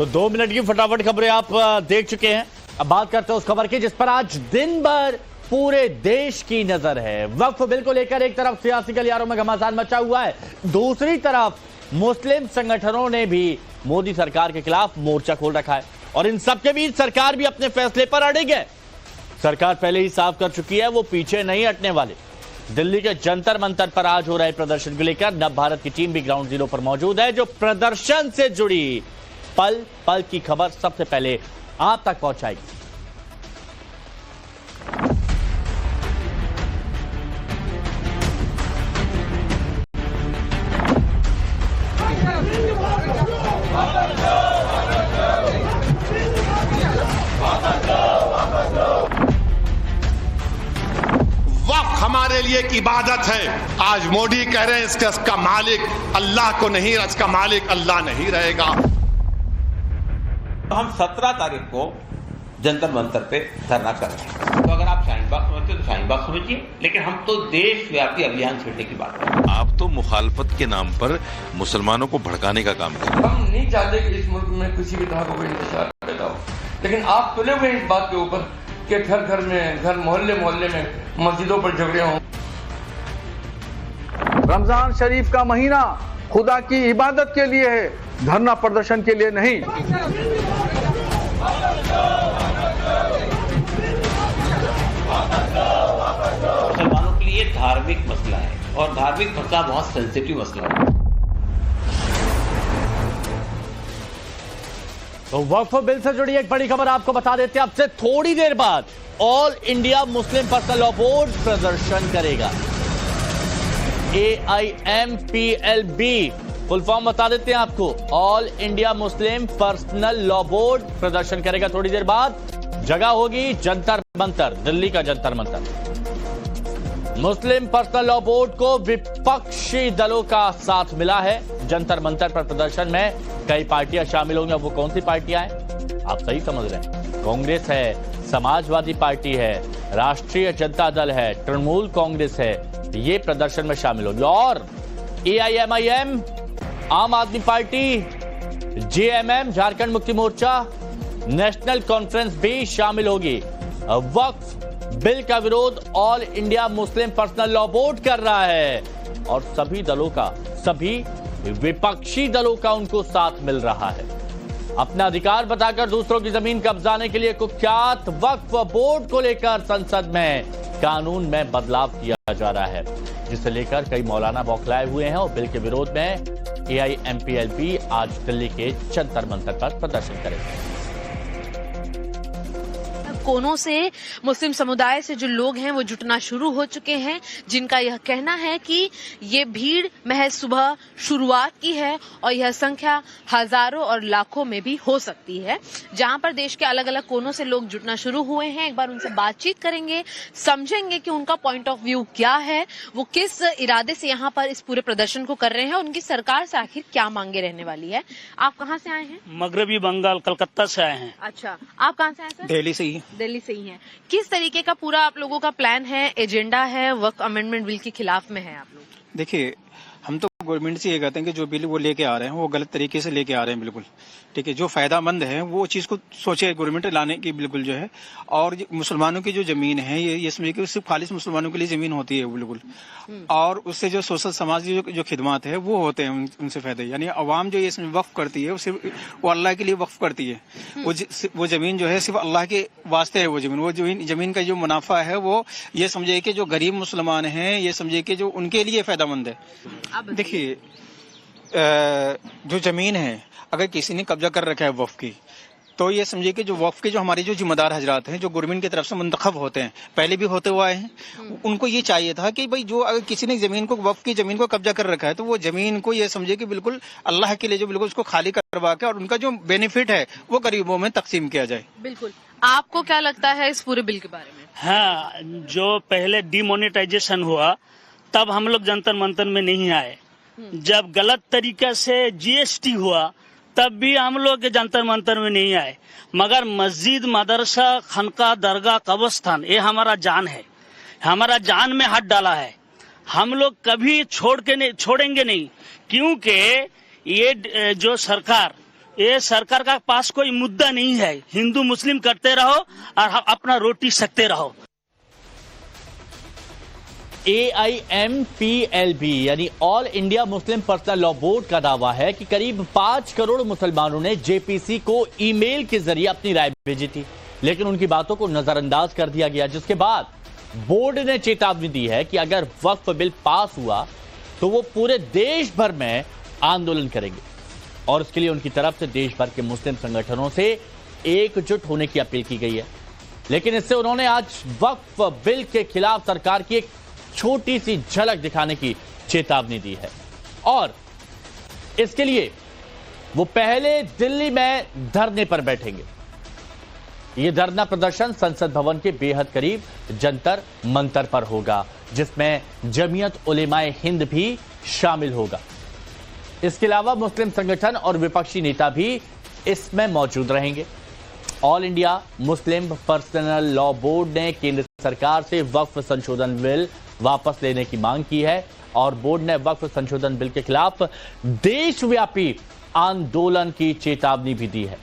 तो 2 मिनट की फटाफट खबरें आप देख चुके हैं। अब बात करते हैं उस खबर की जिस पर आज दिन भर पूरे देश की नजर है। वक्फ बिल को लेकर एक तरफ सियासी गलियारों में घमासान मचा हुआ है, दूसरी तरफ मुस्लिम संगठनों ने भी मोदी सरकार के खिलाफ मोर्चा खोल रखा है और इन सबके बीच सरकार भी अपने फैसले पर अड़िग है। सरकार पहले ही साफ कर चुकी है वो पीछे नहीं हटने वाले। दिल्ली के जंतर मंतर पर आज हो रहे प्रदर्शन को लेकर नव भारत की टीम भी ग्राउंड जीरो पर मौजूद है, जो प्रदर्शन से जुड़ी पल पल की खबर सबसे पहले आप तक पहुंचाएगी। वक्फ हमारे लिए एक इबादत है। आज मोदी कह रहे हैं इसका मालिक अल्लाह को नहीं, इसका मालिक अल्लाह नहीं रहेगा। हम 17 तारीख को जंतर मंतर पे धरना कर रहे हैं। तो अगर आप शाहीन बाग समझते तो शाहीन बाग समझिए, लेकिन हम तो देशव्यापी अभियान छेड़ने की बात कर रहे हैं। आप तो मुखालफत के नाम पर मुसलमानों को भड़काने का काम कर रहे हैं। हम नहीं चाहते कि इस मुल्क में किसी भी तरह का कोई इंतशार पैदा हो, लेकिन आप तुले हुए इस बात के ऊपर कि घर घर में, घर मोहल्ले मोहल्ले में, मस्जिदों पर झगड़े हों। रमजान शरीफ का महीना खुदा की इबादत के लिए है, धरना प्रदर्शन के लिए नहीं। मुसलमानों के लिए धार्मिक मसला है और धार्मिक मसला बहुत सेंसिटिव मसला है। तो वक्फ बिल से जुड़ी एक बड़ी खबर आपको बता देते हैं। अब से थोड़ी देर बाद all India Muslim personal law board प्रदर्शन करेगा। AIMPLB फुल फॉर्म बता देते हैं आपको। All India Muslim personal law board प्रदर्शन करेगा थोड़ी देर बाद। जगह होगी जंतर मंतर, दिल्ली का जंतर मंतर। मुस्लिम पर्सनल लॉ बोर्ड को विपक्षी दलों का साथ मिला है। जंतर मंतर पर प्रदर्शन में कई पार्टियां शामिल होंगी। अब वो कौन सी पार्टियां हैं आप सही समझ रहे हैं। कांग्रेस है, समाजवादी पार्टी है, राष्ट्रीय जनता दल है, तृणमूल कांग्रेस है, ये प्रदर्शन में शामिल होगी। और AIMIM, आम आदमी party, JMM Jharkhand Mukti Morcha, national conference भी शामिल होगी। वक्फ बिल का विरोध all India Muslim personal law board कर रहा है और सभी दलों का, सभी विपक्षी दलों का उनको साथ मिल रहा है। अपना अधिकार बताकर दूसरों की जमीन कब्जाने के लिए कुख्यात वक्फ बोर्ड को लेकर संसद में कानून में बदलाव किया जा रहा है, जिसे लेकर कई मौलाना बौखलाए हुए हैं और बिल के विरोध में AIMPLB आज दिल्ली के जंतर मंतर पर प्रदर्शन करेगा। कोनों से मुस्लिम समुदाय से जो लोग हैं वो जुटना शुरू हो चुके हैं, जिनका यह कहना है कि ये भीड़ महज सुबह शुरुआत की है और यह संख्या हजारों और लाखों में भी हो सकती है। जहां पर देश के अलग अलग कोनों से लोग जुटना शुरू हुए हैं, एक बार उनसे बातचीत करेंगे, समझेंगे कि उनका पॉइंट ऑफ व्यू क्या है, वो किस इरादे से यहाँ पर इस पूरे प्रदर्शन को कर रहे हैं, उनकी सरकार से आखिर क्या मांगे रहने वाली है। आप कहाँ से आए हैं? मगरबी बंगाल, कलकत्ता से आए हैं। अच्छा, आप कहाँ से आए सर? दिल्ली से ही। दिल्ली से ही हैं। किस तरीके का पूरा आप लोगों का प्लान है, एजेंडा है, वक्फ अमेंडमेंट बिल के खिलाफ में है आप लोग? देखिए, हम तो गवर्नमेंट से ये कहते हैं कि जो बिल वो लेके आ रहे हैं वो गलत तरीके से लेके आ रहे हैं। बिल्कुल ठीक है, जो फायदामंद है वो चीज को सोचे गवर्नमेंट लाने की, बिल्कुल जो है। और मुसलमानों की जो जमीन है ये समझिए कि सिर्फ खालिश मुसलमानों के लिए जमीन होती है बिल्कुल। और उससे जो सोशल समाज की जो खिदमत है वो होते हैं, उनसे फायदे। यानी अवाम जो ये इसमें वक्फ करती है वो अल्लाह के लिए वक्फ करती है। वो जमीन जो है सिर्फ अल्लाह के वास्ते है। वो जमीन का जो मुनाफा है वो ये समझिए कि जो गरीब मुसलमान हैं ये समझिए कि जो उनके लिए फायदामंद है। देखिए, जो जमीन है अगर किसी ने कब्जा कर रखा है वक्फ की, तो ये समझिए कि जो वक्फ के जो हमारे जो जिम्मेदार हजरात हैं, जो गवर्नमेंट की तरफ से मुंतखब होते हैं, पहले भी होते हुए आए हैं, उनको ये चाहिए था कि भाई जो अगर किसी ने जमीन को, वक्फ की जमीन को कब्जा कर रखा है, तो वो जमीन को ये समझिए कि बिल्कुल अल्लाह के लिए जो बिल्कुल उसको खाली करवा के और उनका जो बेनिफिट है वो गरीबों में तकसीम किया जाए। बिल्कुल। आपको क्या लगता है इस पूरे बिल के बारे में? हाँ, जो पहले डिमोनेटाइजेशन हुआ तब हम लोग जंतर मंतर में नहीं आए। जब गलत तरीके से GST हुआ तब भी हम लोग जंतर मंतर में नहीं आए। मगर मस्जिद, मदरसा, खनका, दरगाह, कब्रिस्तान ये हमारा जान है, हमारा जान में हाथ डाला है। हम लोग कभी छोड़ेंगे नहीं, क्योंकि ये जो सरकार ये सरकार का पास कोई मुद्दा नहीं है। हिंदू मुस्लिम करते रहो और अपना रोटी सकते रहो। AIMPLB यानी all India Muslim personal law board का दावा है कि करीब 5 करोड़ मुसलमानों ने JPC को ईमेल के जरिए अपनी राय भेजी थी, लेकिन उनकी बातों को नजरअंदाज कर दिया गया, जिसके बाद बोर्ड ने चेतावनी दी है कि अगर वक्फ बिल पास हुआ तो वो पूरे देश भर में आंदोलन करेंगे और इसके लिए उनकी तरफ से देश भर के मुस्लिम संगठनों से एकजुट होने की अपील की गई है। लेकिन इससे उन्होंने आज वक्फ बिल के खिलाफ सरकार की एक छोटी सी झलक दिखाने की चेतावनी दी है और इसके लिए वो पहले दिल्ली में धरने पर बैठेंगे। यह धरना प्रदर्शन संसद भवन के बेहद करीब जंतर मंतर पर होगा, जिसमें जमीयत उलेमाए हिंद भी शामिल होगा। इसके अलावा मुस्लिम संगठन और विपक्षी नेता भी इसमें मौजूद रहेंगे। All India Muslim personal law board ने केंद्र सरकार से वक्फ संशोधन बिल वापस लेने की मांग की है और बोर्ड ने वक्फ संशोधन बिल के खिलाफ देशव्यापी आंदोलन की चेतावनी भी दी है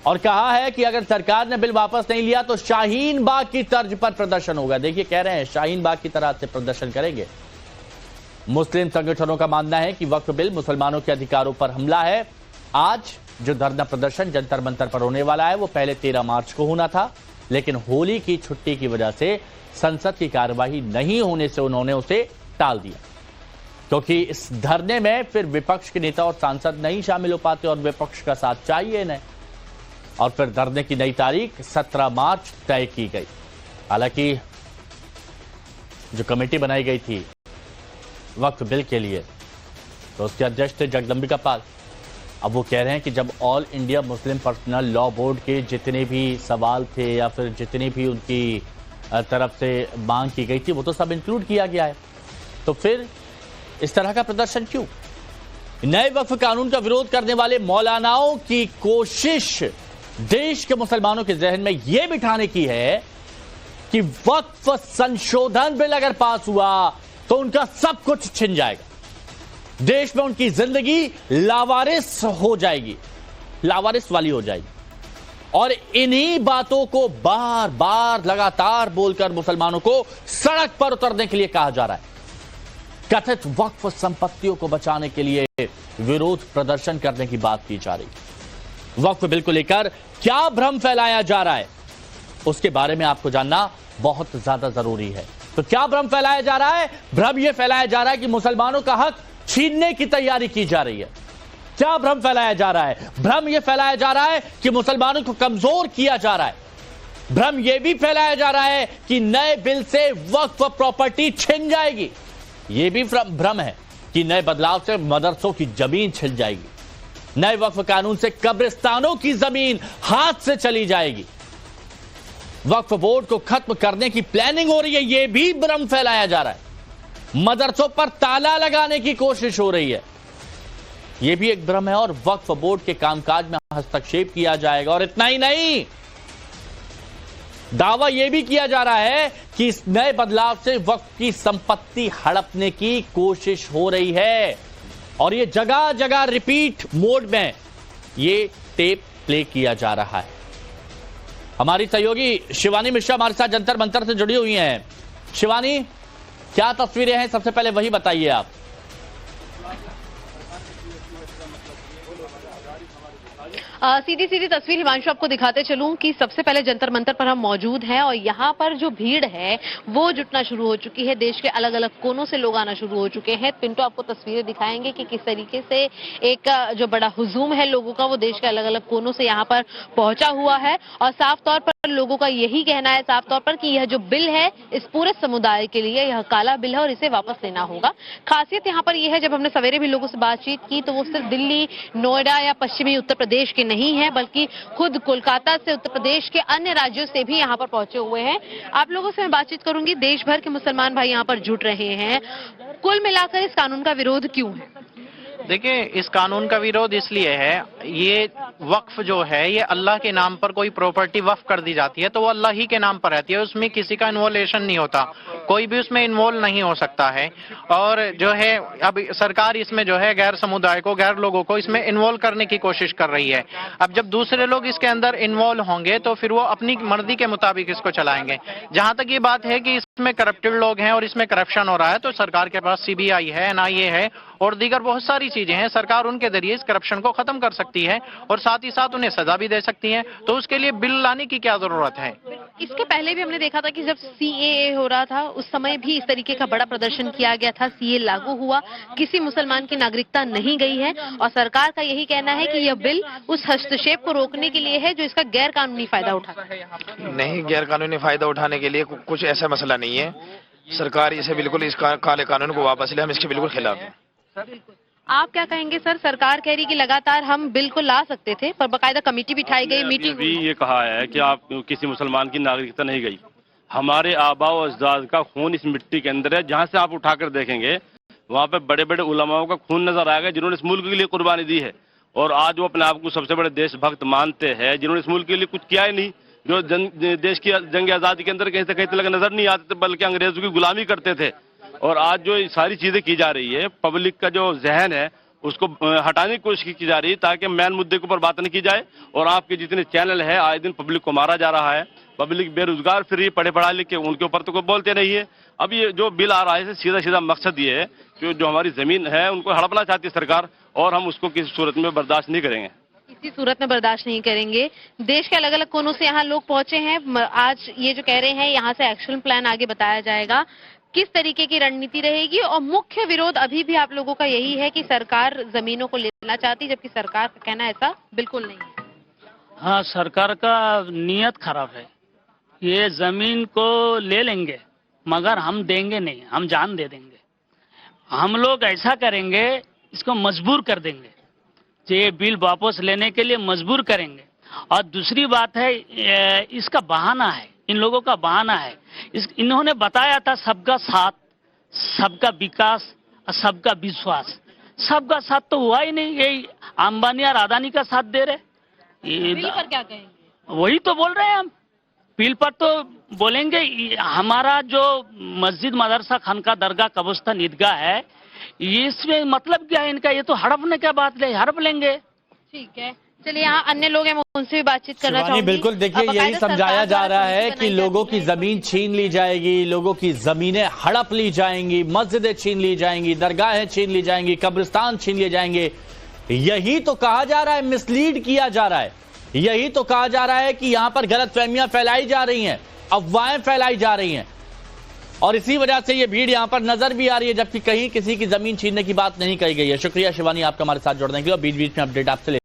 और कहा है कि अगर सरकार ने बिल वापस नहीं लिया तो शाहीन बाग की तर्ज पर प्रदर्शन होगा। देखिए, कह रहे हैं शाहीन बाग की तरह से प्रदर्शन करेंगे। मुस्लिम संगठनों का मानना है कि वक्फ बिल मुसलमानों के अधिकारों पर हमला है। आज जो धरना प्रदर्शन जंतर मंतर पर होने वाला है वो पहले 13 मार्च को होना था, लेकिन होली की छुट्टी की वजह से संसद की कार्यवाही नहीं होने से उन्होंने उसे टाल दिया, क्योंकि इस धरने में फिर विपक्ष के नेता और सांसद नहीं शामिल हो पाते और विपक्ष का साथ चाहिए इन्हें। और फिर धरने की नई तारीख 17 मार्च तय की गई। हालांकि जो कमेटी बनाई गई थी वक्फ बिल के लिए तो उसके अध्यक्ष थे जगदंबिका पाल। अब वो कह रहे हैं कि जब all India Muslim personal law board के जितने भी सवाल थे या फिर जितनी भी उनकी तरफ से मांग की गई थी वो तो सब इंक्लूड किया गया है, तो फिर इस तरह का प्रदर्शन क्यों? नए वक्फ कानून का विरोध करने वाले मौलानाओं की कोशिश देश के मुसलमानों के जहन में यह बिठाने की है कि वक्फ संशोधन बिल अगर पास हुआ तो उनका सब कुछ छिन जाएगा, देश में उनकी जिंदगी लावारिस हो जाएगी, लावारिस वाली हो जाएगी। और इन्हीं बातों को बार बार लगातार बोलकर मुसलमानों को सड़क पर उतरने के लिए कहा जा रहा है। कथित वक्फ संपत्तियों को बचाने के लिए विरोध प्रदर्शन करने की बात की जा रही है। वक्फ बिल को लेकर क्या भ्रम फैलाया जा रहा है उसके बारे में आपको जानना बहुत ज्यादा जरूरी है। तो क्या भ्रम फैलाया जा रहा है? भ्रम यह फैलाया जा रहा है कि मुसलमानों का हक छीनने की तैयारी की जा रही है। क्या भ्रम फैलाया जा रहा है? भ्रम यह फैलाया जा रहा है कि मुसलमानों को कमजोर किया जा रहा है। भ्रम यह भी फैलाया जा रहा है कि नए बिल से वक्फ प्रॉपर्टी छिन जाएगी। यह भी भ्रम है कि नए बदलाव से मदरसों की जमीन छिन जाएगी। नए वक्फ कानून से कब्रिस्तानों की जमीन हाथ से चली जाएगी। वक्फ बोर्ड को खत्म करने की प्लानिंग हो रही है, यह भी भ्रम फैलाया जा रहा है। मदरसों पर ताला लगाने की कोशिश हो रही है, यह भी एक भ्रम है। और वक्फ बोर्ड के कामकाज में हस्तक्षेप किया जाएगा। और इतना ही नहीं, दावा यह भी किया जा रहा है कि इस नए बदलाव से वक्फ की संपत्ति हड़पने की कोशिश हो रही है। और यह जगह जगह रिपीट मोड में यह टेप प्ले किया जा रहा है। हमारी सहयोगी शिवानी मिश्रा हमारे साथ जंतर मंतर से जुड़ी हुई हैं। शिवानी, क्या तस्वीरें हैं? सबसे पहले वही बताइए आप। सीधी सीधी तस्वीर हिमांशु आपको दिखाते चलूं कि सबसे पहले जंतर मंतर पर हम मौजूद हैं और यहाँ पर जो भीड़ है वो जुटना शुरू हो चुकी है। देश के अलग अलग कोनों से लोग आना शुरू हो चुके हैं। पिंटो आपको तस्वीरें दिखाएंगे कि किस तरीके से एक जो बड़ा हुजूम है लोगों का वो देश के अलग अलग कोनों से यहाँ पर पहुंचा हुआ है। और साफ तौर पर लोगों का यही कहना है साफ तौर पर कि यह जो बिल है इस पूरे समुदाय के लिए यह काला बिल है और इसे वापस लेना होगा। खासियत यहाँ पर यह है, जब हमने सवेरे भी लोगों से बातचीत की तो वो सिर्फ दिल्ली, नोएडा या पश्चिमी उत्तर प्रदेश के नहीं है, बल्कि खुद कोलकाता से, उत्तर प्रदेश के अन्य राज्यों से भी यहाँ पर पहुंचे हुए हैं। आप लोगों से मैं बातचीत करूंगी। देश भर के मुसलमान भाई यहाँ पर जुट रहे हैं। कुल मिलाकर इस कानून का विरोध क्यों है? देखिए, इस कानून का विरोध इसलिए है, ये वक्फ जो है ये अल्लाह के नाम पर कोई प्रॉपर्टी वक्फ कर दी जाती है तो वो अल्लाह ही के नाम पर रहती है, उसमें किसी का इन्वॉल्वेशन नहीं होता, कोई भी उसमें इन्वॉल्व नहीं हो सकता है। और जो है अब सरकार इसमें जो है गैर समुदाय को, गैर लोगों को इसमें इन्वॉल्व करने की कोशिश कर रही है। अब जब दूसरे लोग इसके अंदर इन्वॉल्व होंगे तो फिर वो अपनी मर्जी के मुताबिक इसको चलाएंगे। जहां तक ये बात है कि इसमें करप्टेड लोग हैं और इसमें करप्शन हो रहा है, तो सरकार के पास CBI है, NIA है और दीगर बहुत सारी चीजें हैं। सरकार उनके जरिए इस करप्शन को खत्म कर सकती है और साथ ही साथ उन्हें सजा भी दे सकती है। तो उसके लिए बिल लाने की क्या जरूरत है? इसके पहले भी हमने देखा था कि जब CAA हो रहा था उस समय भी इस तरीके का बड़ा प्रदर्शन किया गया था। CAA लागू हुआ, किसी मुसलमान की नागरिकता नहीं गई है और सरकार का यही कहना है कि यह बिल उस हस्तक्षेप को रोकने के लिए है जो इसका गैर कानूनी फायदा उठाता है। नहीं, गैर कानूनी फायदा उठाने के लिए कुछ ऐसा मसला नहीं है। सरकार इसे बिल्कुल इस काले कानून को वापस ले, हम इसके बिल्कुल खिलाफ हैं। आप क्या कहेंगे सर? सरकार कह रही कि लगातार हम बिल को ला सकते थे, पर बकायदा कमेटी बिठाई गई, मीटिंग भी ये कहा है कि आप किसी मुसलमान की नागरिकता नहीं गई। हमारे आबा और अजदाद का खून इस मिट्टी के अंदर है। जहाँ से आप उठाकर देखेंगे वहाँ पे बड़े बड़े उलमाओं का खून नजर आएगा जिन्होंने इस मुल्क के लिए कुर्बानी दी है और आज वो अपने आप को सबसे बड़े देशभक्त मानते हैं, जिन्होंने इस मुल्क के लिए कुछ किया ही नहीं, जो देश की जंग आज़ादी के अंदर कहीं से कहीं तक नजर नहीं आते थे, बल्कि अंग्रेजों की गुलामी करते थे। और आज जो सारी चीजें की जा रही है, पब्लिक का जो जहन है उसको हटाने की कोशिश की जा रही है ताकि मेन मुद्दे के ऊपर बात नहीं की जाए। और आपके जितने चैनल है, आए दिन पब्लिक को मारा जा रहा है, पब्लिक बेरोजगार फिर रही, पढ़े पढ़ा लिख के, उनके ऊपर तो कोई बोलते नहीं है। अब ये जो बिल आ रहा है सीधा सीधा मकसद ये है कि जो हमारी जमीन है उनको हड़पना चाहती है सरकार, और हम उसको किसी सूरत में बर्दाश्त नहीं करेंगे। किसी सूरत में बर्दाश्त नहीं करेंगे। देश के अलग अलग कोनों से यहाँ लोग पहुंचे हैं। आज ये जो कह रहे हैं यहाँ से एक्शन प्लान आगे बताया जाएगा, किस तरीके की रणनीति रहेगी। और मुख्य विरोध अभी भी आप लोगों का यही है कि सरकार जमीनों को लेना चाहती, जबकि सरकार का कहना ऐसा बिल्कुल नहीं है। हाँ, सरकार का नीयत खराब है। ये जमीन को ले लेंगे मगर हम देंगे नहीं, हम जान दे देंगे। हम लोग ऐसा करेंगे, इसको मजबूर कर देंगे, ये बिल वापस लेने के लिए मजबूर करेंगे। और दूसरी बात है, इसका बहाना है, इन लोगों का बहाना है। इन्होंने बताया था सबका साथ, सबका विकास और सबका विश्वास। सबका साथ तो हुआ ही नहीं, यही अंबानी और अदानी का साथ दे रहे। बिल पर क्या कहेंगे? वही तो बोल रहे हैं हम। बिल पर तो बोलेंगे हमारा जो मस्जिद, मदरसा, खानका, दरगाह, कब्रिस्तान, ईदगाह है, इसमें मतलब क्या है इनका? ये तो हड़पने क्या बात है, हड़प लेंगे। ठीक है, चलिए यहाँ अन्य लोग हैं, मैं उनसे भी बातचीत करना चाहूंगी। बिल्कुल, देखिए यही समझाया जा रहा है कि लोगों की जमीन छीन ली जाएगी, लोगों की जमीनें हड़प ली जाएंगी, मस्जिदें छीन ली जाएंगी, दरगाहें छीन ली जाएंगी, कब्रिस्तान छीन लिए जाएंगे। यही तो कहा जा रहा है, मिसलीड किया जा रहा है। यही तो कहा जा रहा है कि यहां पर गलतफहमियां फैलाई जा रही हैं, अफवाहें फैलाई जा रही हैं, और इसी वजह से ये भीड़ यहां पर नजर भी आ रही है, जबकि कहीं किसी की जमीन छीनने की बात नहीं कही गई है। शुक्रिया शिवानी, आपका हमारे साथ जुड़ने के लिए। और बीच बीच में अपडेट आपसे